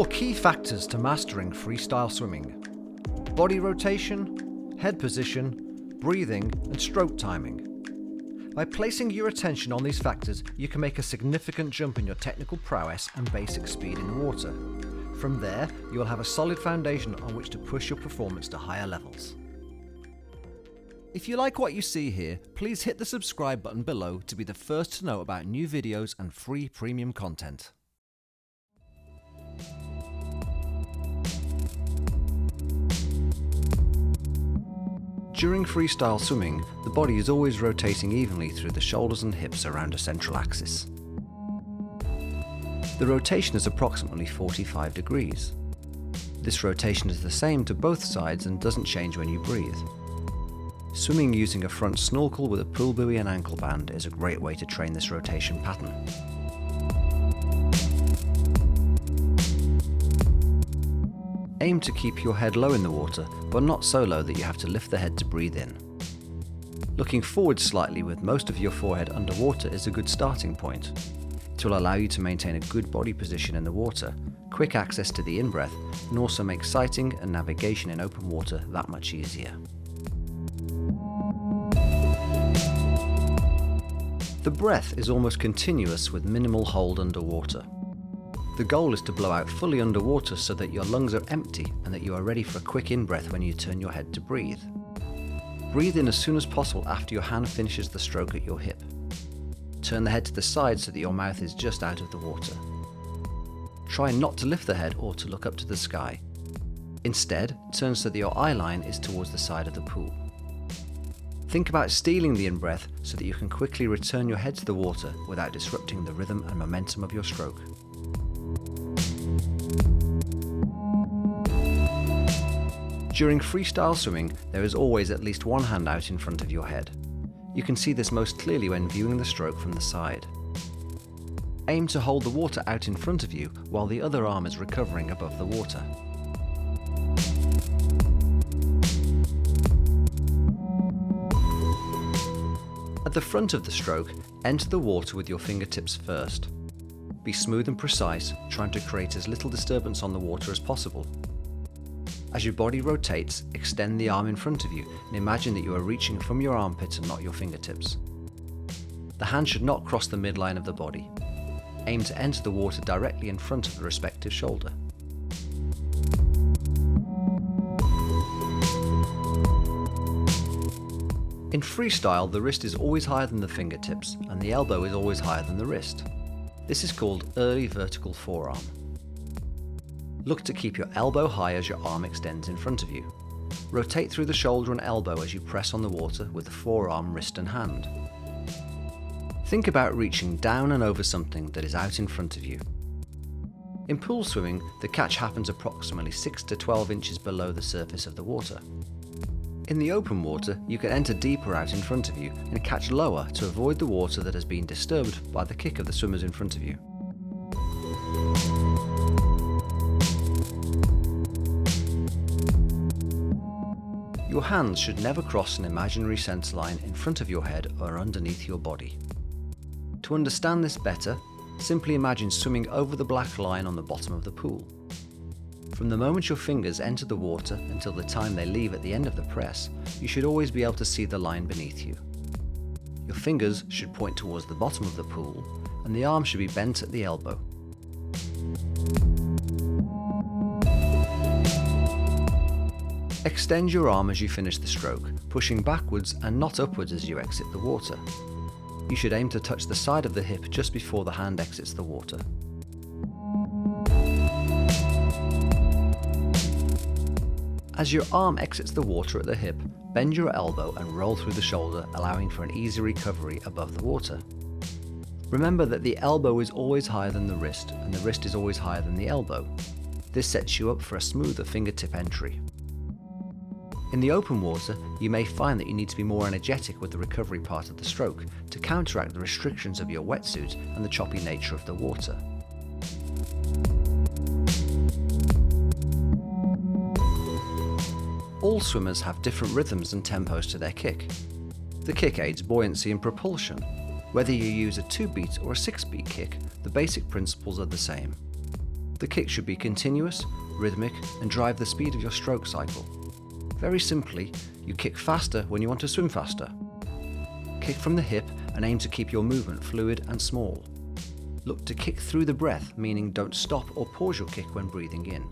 4 key factors to mastering freestyle swimming: body rotation, head position, breathing, and stroke timing. By placing your attention on these factors, you can make a significant jump in your technical prowess and basic speed in the water. From there, you will have a solid foundation on which to push your performance to higher levels. If you like what you see here, please hit the subscribe button below to be the first to know about new videos and free premium content. During freestyle swimming, the body is always rotating evenly through the shoulders and hips around a central axis. The rotation is approximately 45 degrees. This rotation is the same to both sides and doesn't change when you breathe. Swimming using a front snorkel with a pool buoy and ankle band is a great way to train this rotation pattern. Aim to keep your head low in the water, but not so low that you have to lift the head to breathe in. Looking forward slightly with most of your forehead underwater is a good starting point. It will allow you to maintain a good body position in the water, quick access to the in-breath, and also make sighting and navigation in open water that much easier. The breath is almost continuous with minimal hold underwater. The goal is to blow out fully underwater so that your lungs are empty and that you are ready for a quick in-breath when you turn your head to breathe. Breathe in as soon as possible after your hand finishes the stroke at your hip. Turn the head to the side so that your mouth is just out of the water. Try not to lift the head or to look up to the sky. Instead, turn so that your eye line is towards the side of the pool. Think about stealing the in-breath so that you can quickly return your head to the water without disrupting the rhythm and momentum of your stroke. During freestyle swimming, there is always at least one hand out in front of your head. You can see this most clearly when viewing the stroke from the side. Aim to hold the water out in front of you while the other arm is recovering above the water. At the front of the stroke, enter the water with your fingertips first. Be smooth and precise, trying to create as little disturbance on the water as possible. As your body rotates, extend the arm in front of you and imagine that you are reaching from your armpit and not your fingertips. The hand should not cross the midline of the body. Aim to enter the water directly in front of the respective shoulder. In freestyle, the wrist is always higher than the fingertips and the elbow is always higher than the wrist. This is called early vertical forearm. Look to keep your elbow high as your arm extends in front of you. Rotate through the shoulder and elbow as you press on the water with the forearm, wrist and hand. Think about reaching down and over something that is out in front of you. In pool swimming, the catch happens approximately 6 to 12 inches below the surface of the water. In the open water, you can enter deeper out in front of you and catch lower to avoid the water that has been disturbed by the kick of the swimmers in front of you. Your hands should never cross an imaginary centre line in front of your head or underneath your body. To understand this better, simply imagine swimming over the black line on the bottom of the pool. From the moment your fingers enter the water until the time they leave at the end of the press, you should always be able to see the line beneath you. Your fingers should point towards the bottom of the pool, and the arm should be bent at the elbow. Extend your arm as you finish the stroke, pushing backwards and not upwards as you exit the water. You should aim to touch the side of the hip just before the hand exits the water. As your arm exits the water at the hip, bend your elbow and roll through the shoulder, allowing for an easy recovery above the water. Remember that the elbow is always higher than the wrist, and the wrist is always higher than the elbow. This sets you up for a smoother fingertip entry. In the open water, you may find that you need to be more energetic with the recovery part of the stroke to counteract the restrictions of your wetsuit and the choppy nature of the water. All swimmers have different rhythms and tempos to their kick. The kick aids buoyancy and propulsion. Whether you use a 2-beat or a 6-beat kick, the basic principles are the same. The kick should be continuous, rhythmic, and drive the speed of your stroke cycle. Very simply, you kick faster when you want to swim faster. Kick from the hip and aim to keep your movement fluid and small. Look to kick through the breath, meaning don't stop or pause your kick when breathing in.